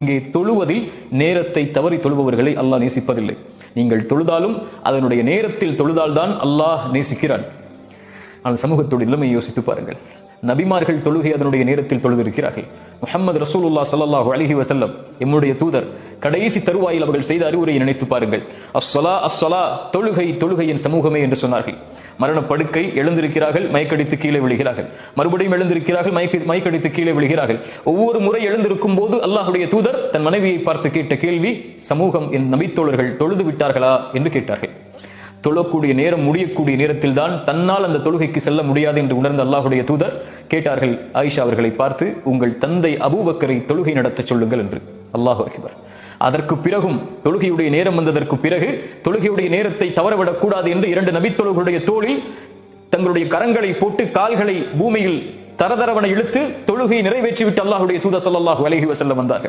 இங்கே தொழுவதில் நேரத்தை தவறி தொழுபவர்களை அல்லாஹ் நேசிப்பதில்லை. நீங்கள் தொழுதாலும் அதனுடைய நேரத்தில் தொழுதால்தான் அல்லாஹ் நேசிக்கிறான். ஆனால் சமூகத்தோடு நிலைமையை யோசித்து பாருங்கள். நபிமார்கள் தொழுகை அதனுடைய நேரத்தில் தொழுதிருக்கிறார்கள். முஹம்மது ரசூலுல்லாஹ் ஸல்லல்லாஹு அலைஹி வஸல்லம் எம்முடைய தூதர் கடைசி தருவாயில் அவர்கள் செய்த அறிவுரையை நினைத்து பாருங்கள். அஸ்ஸலா அஸ்ஸலா, தொழுகை தொழுகையின் சமூகமே என்று சொன்னார்கள். மரணப்படுக்கை, எழுந்திருக்கிறார்கள், மயக்கடித்து கீழே விழுகிறார்கள், மறுபடியும் எழுந்திருக்கிறார்கள், மயக்கடித்து கீழே விழுகிறார்கள். ஒவ்வொரு முறை எழுந்திருக்கும் போது அல்லாஹ்வுடைய தூதர் தன் மனைவியை பார்த்து கேட்ட கேள்வி, சமூகம் என் நபித்தோழர்கள் தொழுது விட்டார்களா என்று கேட்டார்கள். தொழக்கூடிய நேரம் முடியக்கூடிய நேரத்தில் தான் தன்னால் அந்த தொழுகைக்கு செல்ல முடியாது என்று உணர்ந்த அல்லாஹ்வுடைய தூதர் கேட்டார்கள் ஆயிஷா அவர்களை பார்த்து, உங்கள் தந்தை அபூபக்கரை தொழுகை நடத்த சொல்லுங்கள் என்று. அல்லாஹு அக்பர். அதற்கு பிறகும் தொழுகையுடைய நேரம் வந்ததற்கு பிறகு தொழுகையுடைய நேரத்தை தவறவிடக் கூடாது என்று இரண்டு நபித்தோழர்களுடைய தோளில் தங்களுடைய கரங்களை போட்டு கால்களை பூமியில் தரதரவன இழுத்து தொழுகையை நிறைவேற்றிவிட்டு அல்லாஹ்வுடைய தூதர் ஸல்லல்லாஹு அலைஹி வஸல்லம் வந்தார்கள்.